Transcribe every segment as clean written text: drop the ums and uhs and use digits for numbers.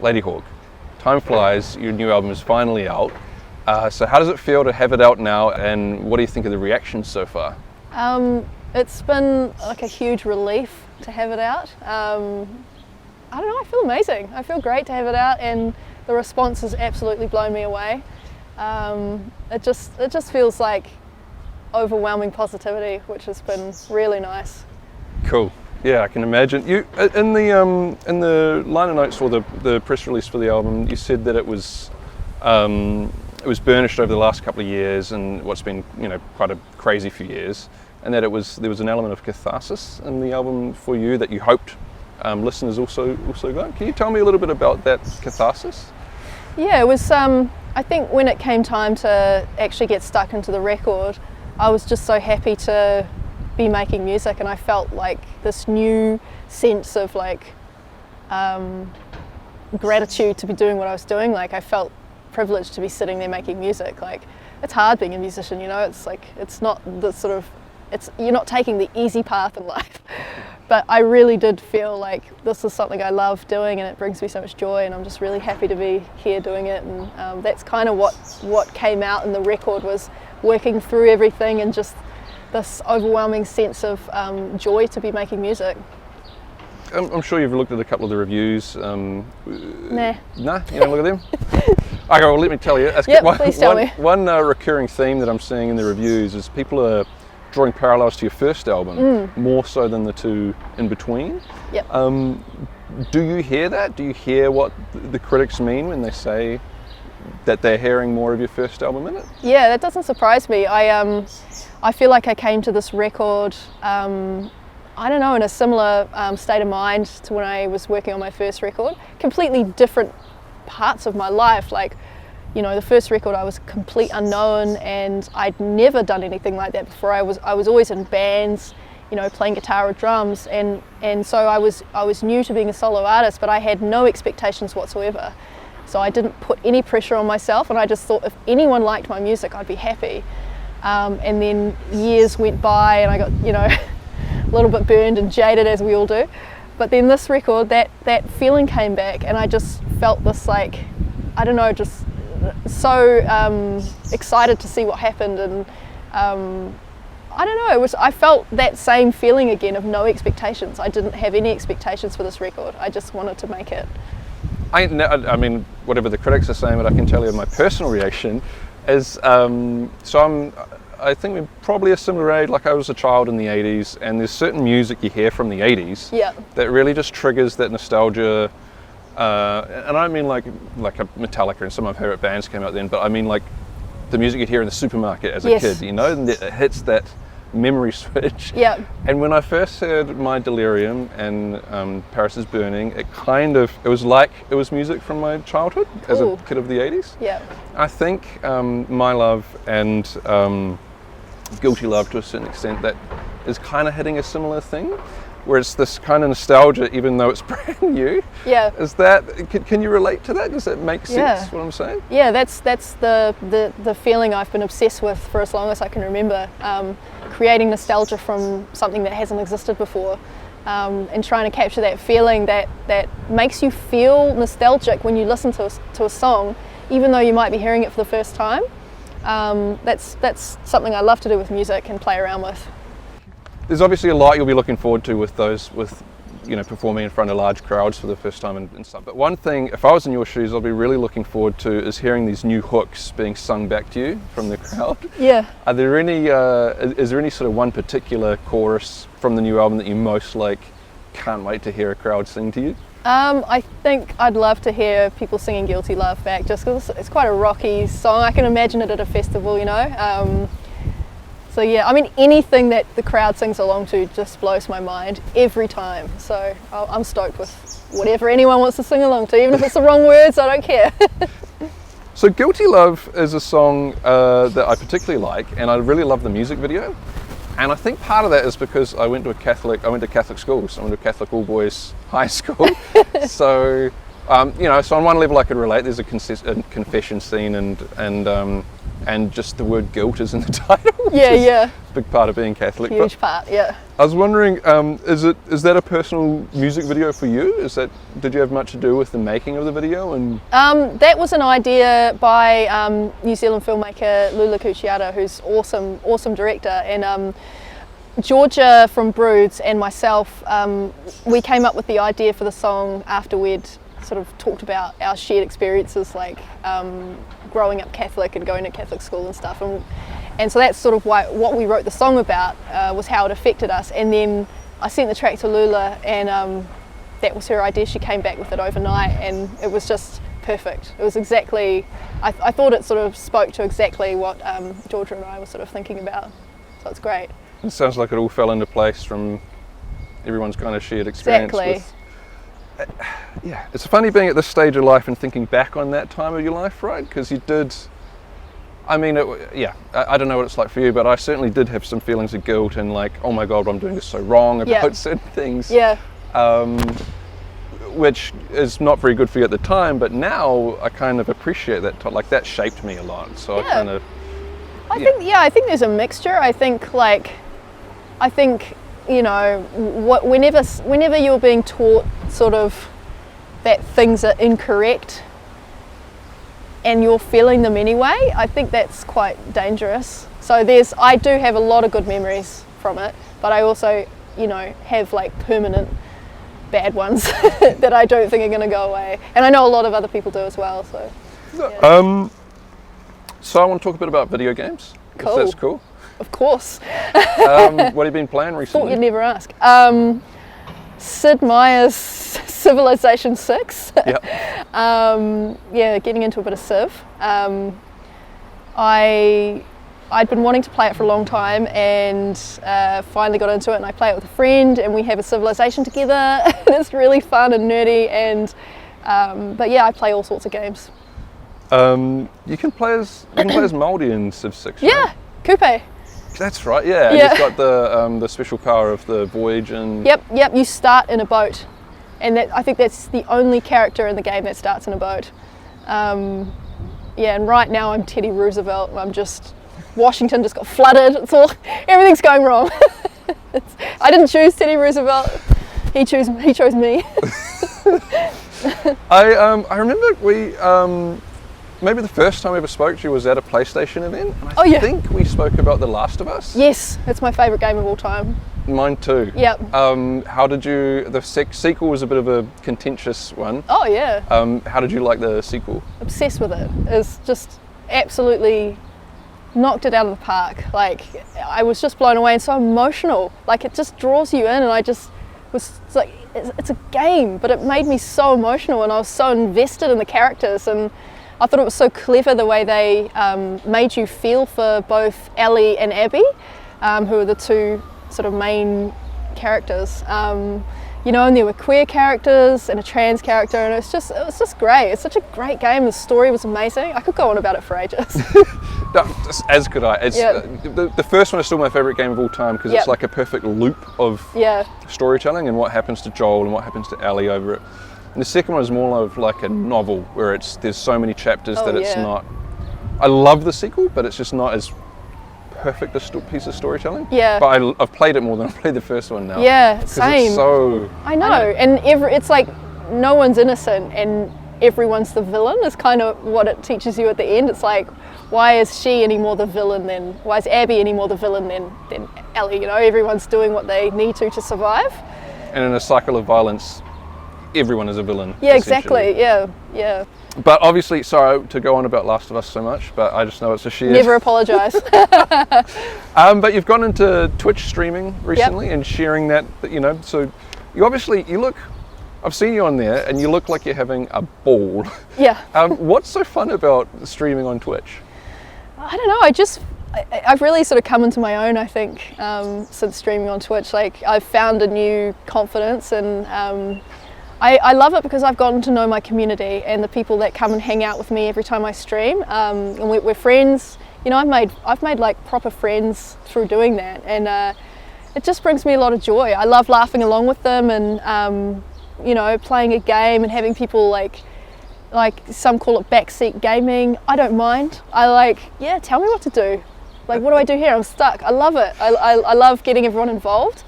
Ladyhawke, time flies, your new album is finally out. So how does it feel to have it out now, and what do you think of the reactions so far? It's been like a huge relief to have it out. I don't know, I feel amazing. I feel great to have it out, and the response has absolutely blown me away. It just feels like overwhelming positivity, which has been really nice. Cool. Yeah, I can imagine. You in the liner notes or the press release for the album, you said that it was burnished over the last couple of years and what's been quite a crazy few years, and that there was an element of catharsis in the album for you that you hoped listeners also got. Can you tell me a little bit about that catharsis? Yeah, it was. I think when it came time to actually get stuck into the record, I was just so happy to be making music, and I felt like this new sense of gratitude to be doing what I was doing. Like, I felt privileged to be sitting there making music. Like, it's hard being a musician, it's like, it's not the sort of, you're not taking the easy path in life. But I really did feel like this is something I love doing, and it brings me so much joy, and I'm just really happy to be here doing it. And that's kind of what came out in the record, was working through everything and just this overwhelming sense of joy to be making music. I'm sure you've looked at a couple of the reviews. Nah. Nah, you don't look at them? Okay, well, let me tell you. Please tell me. One recurring theme that I'm seeing in the reviews is people are drawing parallels to your first album, more so than the two in between. Yep. Do you hear that? Do you hear what the critics mean when they say that they're hearing more of your first album in it? Yeah, that doesn't surprise me. I feel like I came to this record, I don't know, in a similar state of mind to when I was working on my first record. Completely different parts of my life. Like, the first record, I was a complete unknown, and I'd never done anything like that before. I was always in bands, playing guitar or drums, and so I was new to being a solo artist, but I had no expectations whatsoever. So I didn't put any pressure on myself, and I just thought if anyone liked my music, I'd be happy. And then years went by, and I got, a little bit burned and jaded, as we all do. But then this record, that feeling came back, and I just felt this, like, I don't know, just so excited to see what happened. And I don't know, I felt that same feeling again of no expectations. I didn't have any expectations for this record. I just wanted to make it. I mean, whatever the critics are saying, but I can tell you my personal reaction is, I think we're probably a similar age. Like, I was a child in the 80s, and there's certain music you hear from the 80s that really just triggers that nostalgia. And I don't mean like a Metallica and some of my favorite bands came out then, but I mean like the music you'd hear in the supermarket as a kid, and it hits that memory switch. Yeah. And when I first heard My Delirium and Paris is Burning, it was like it was music from my childhood as a kid of the 80s. Yeah. I think My Love and Guilty Love, to a certain extent, that is kind of hitting a similar thing, where it's this kind of nostalgia even though it's brand new. Yeah. Is that, can you relate to that? Does that make sense, what I'm saying? Yeah, that's the feeling I've been obsessed with for as long as I can remember. Creating nostalgia from something that hasn't existed before, and trying to capture that feeling that makes you feel nostalgic when you listen to a song, even though you might be hearing it for the first time. That's something I love to do with music and play around with. There's obviously a lot you'll be looking forward to with performing in front of large crowds for the first time and stuff. But one thing, if I was in your shoes, I'll be really looking forward to is hearing these new hooks being sung back to you from the crowd. Yeah. Are there any? Is there any sort of one particular chorus from the new album that you most can't wait to hear a crowd sing to you? I think I'd love to hear people singing Guilty Love back, just because it's quite a rocky song. I can imagine it at a festival, So yeah, I mean, anything that the crowd sings along to just blows my mind every time. So I'm stoked with whatever anyone wants to sing along to, even if it's the wrong words, I don't care. So Guilty Love is a song that I particularly like, and I really love the music video. And I think part of that is because I went to Catholic schools. I went to a Catholic all-boys high school. So, so on one level I could relate. There's a confession scene and and just the word guilt is in the title. Yeah, yeah. A big part of being Catholic. Huge part, yeah. I was wondering, is that a personal music video for you? Did you have much to do with the making of the video? And that was an idea by New Zealand filmmaker Lula Cucciata, who's awesome director, and Georgia from Broods and myself, we came up with the idea for the song after we'd sort of talked about our shared experiences, like growing up Catholic and going to Catholic school and stuff, and so that's sort of what we wrote the song about, was how it affected us. And then I sent the track to Lula, and that was her idea. She came back with it overnight, and it was just perfect. It was exactly, I thought it sort of spoke to exactly what Georgia and I were sort of thinking about, so it's great. It sounds like it all fell into place from everyone's kind of shared experience. Exactly. Yeah, it's funny being at this stage of life and thinking back on that time of your life, right? Because you did, I mean, I don't know what it's like for you, but I certainly did have some feelings of guilt and like, oh my God, I'm doing this so wrong about certain things. Yeah. Which is not very good for you at the time, but now I kind of appreciate that, like that shaped me a lot. So I kind of, I think there's a mixture. I think, you know, whenever you're being taught sort of that things are incorrect and you're feeling them anyway, I think that's quite dangerous. So I do have a lot of good memories from it, but I also, you know, have like permanent bad ones that I don't think are going to go away. And I know a lot of other people do as well. So, yeah. So I want to talk a bit about video games. Cool. If that's cool. Of course. What have you been playing recently? Thought you'd never ask. Sid Meier's Civilization 6. Yep. Getting into a bit of Civ. I'd been wanting to play it for a long time, and finally got into it, and I play it with a friend, and we have a civilization together, and it's really fun and nerdy, and but yeah, I play all sorts of games. You can play as Māori in Civ 6. Yeah, right? Coupe. That's right. Yeah, and it's got the special power of the voyage and. Yep. You start in a boat, and I think that's the only character in the game that starts in a boat. And right now I'm Teddy Roosevelt. Washington just got flooded. Everything's going wrong. I didn't choose Teddy Roosevelt. He chose me. I remember we maybe the first time I ever spoke to you was at a PlayStation event. And I think we spoke about The Last of Us. Yes, it's my favourite game of all time. Mine too. Yep. How did you? The sequel was a bit of a contentious one. Oh yeah. How did you like the sequel? Obsessed with it. It's just absolutely knocked it out of the park. Like, I was just blown away and so emotional. Like, it just draws you in, and I just was like, it's a game, but it made me so emotional, and I was so invested in the characters, and I thought it was so clever the way they made you feel for both Ellie and Abby, who are the two sort of main characters. You know, and there were queer characters and a trans character, and it was just great. It's such a great game. The story was amazing. I could go on about it for ages. No, as could I. It's, the first one is still my favourite game of all time because it's like a perfect loop of storytelling and what happens to Joel and what happens to Ellie over it. And the second one is more of like a novel where there's so many chapters that it's not. I love the sequel, but it's just not as perfect a piece of storytelling. Yeah. But I've played it more than I've played the first one now. Yeah, same. It's so. I know, and it's like no one's innocent and everyone's the villain. Is kind of what it teaches you at the end. It's like, why is she any more the villain than? Why is Abby any more the villain than Ellie? You know, everyone's doing what they need to survive. And in a cycle of violence, everyone is a villain. Yeah, exactly. Yeah. But obviously, sorry to go on about Last of Us so much, but I just know it's a shared. Never apologise. But you've gone into Twitch streaming recently and sharing that, you know, so you look, I've seen you on there and you look like you're having a ball. Yeah. What's so fun about streaming on Twitch? I don't know, I've really sort of come into my own, I think, since streaming on Twitch. Like, I've found a new confidence, and I love it because I've gotten to know my community and the people that come and hang out with me every time I stream, and we're friends. You know, I've made like proper friends through doing that, and it just brings me a lot of joy. I love laughing along with them, and you know, playing a game and having people like Like some call it backseat gaming. I don't mind. Yeah, tell me what to do. Like, what do I do here? I'm stuck. I love it. I love getting everyone involved.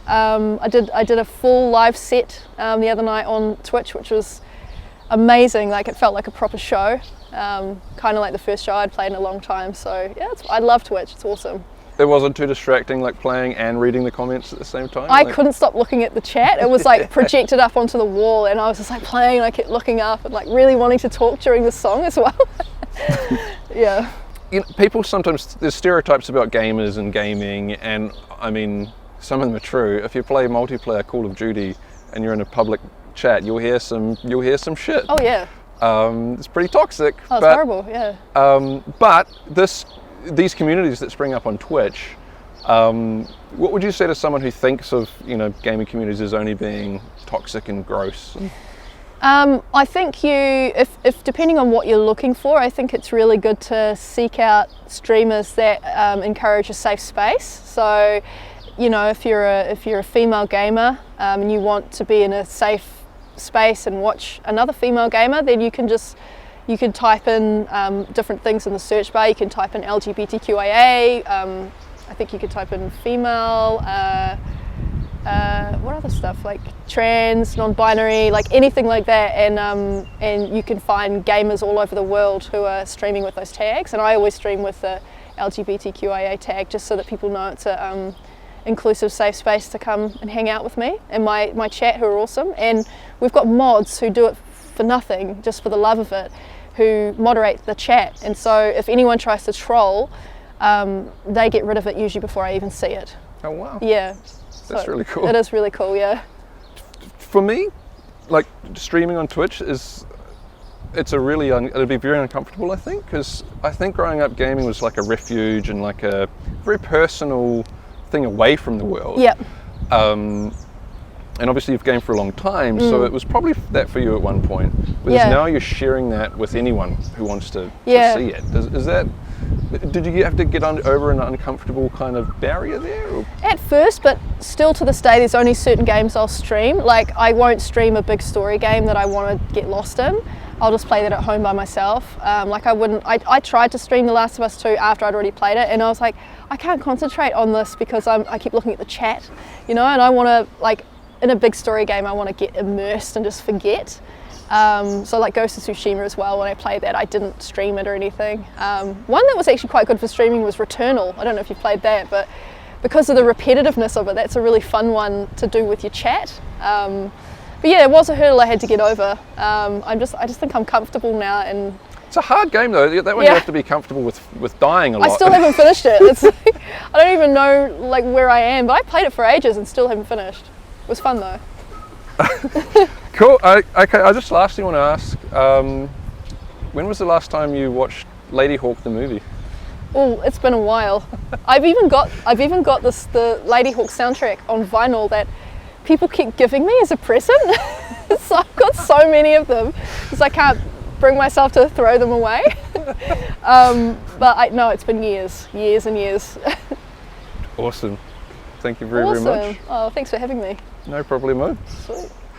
I did a full live set the other night on Twitch, which was amazing. Like, it felt like a proper show. Kind of like the first show I'd played in a long time. So yeah, I love Twitch. It's awesome. It wasn't too distracting, like playing and reading the comments at the same time? I couldn't stop looking at the chat. It was like projected up onto the wall, and I was just like playing, and I kept looking up and like really wanting to talk during the song as well. Yeah. You know, people sometimes, there's stereotypes about gamers and gaming, and I mean, some of them are true. If you play multiplayer Call of Duty and you're in a public chat, you'll hear some shit. Oh yeah. It's pretty toxic. Oh, it's horrible. Yeah. But these communities that spring up on Twitch, what would you say to someone who thinks of, you know, gaming communities as only being toxic and gross? I think if depending on what you're looking for, I think it's really good to seek out streamers that encourage a safe space. So, you know, if you're a female gamer and you want to be in a safe space and watch another female gamer, then you can type in different things in the search bar. You can type in LGBTQIA. I think you could type in female. What other stuff, like trans, non-binary, like anything like that, and you can find gamers all over the world who are streaming with those tags. And I always stream with the LGBTQIA tag, just so that people know it's a inclusive, safe space to come and hang out with me and my chat, who are awesome. And we've got mods who do it for nothing, just for the love of it, who moderate the chat. And so if anyone tries to troll, they get rid of it usually before I even see it. Oh wow. Yeah. That's really cool. It is really cool, yeah. For me, like streaming on Twitch it'd be very uncomfortable, I think, because I think growing up gaming was like a refuge and like a very personal thing away from the world. Yep. And obviously you've gamed for a long time, so it was probably that for you at one point. Whereas now you're sharing that with anyone who wants to see it. Did you have to get over an uncomfortable kind of barrier there? Or? At first, but still to this day, there's only certain games I'll stream. Like, I won't stream a big story game that I want to get lost in. I'll just play that at home by myself. I tried to stream The Last of Us 2 after I'd already played it, and I was like, I can't concentrate on this because I keep looking at the chat, you know, and I want to, like, in a big story game, I want to get immersed and just forget. So like Ghost of Tsushima as well, when I played that, I didn't stream it or anything. One that was actually quite good for streaming was Returnal. I don't know if you've played that, but because of the repetitiveness of it, that's a really fun one to do with your chat. But yeah, it was a hurdle I had to get over. I just think I'm comfortable now, and it's a hard game though. That one you have to be comfortable with dying a lot. I still haven't finished it. It's like, I don't even know like where I am, but I played it for ages and still haven't finished. It was fun though. Cool. Okay, I just lastly want to ask, when was the last time you watched Ladyhawke the movie? Oh, it's been a while. I've even got the Ladyhawke soundtrack on vinyl that people keep giving me as a present. So I've got so many of them because I can't bring myself to throw them away. But no, it's been years and years. Awesome. Thank you very much. Oh, thanks for having me. No problemo. Sweet.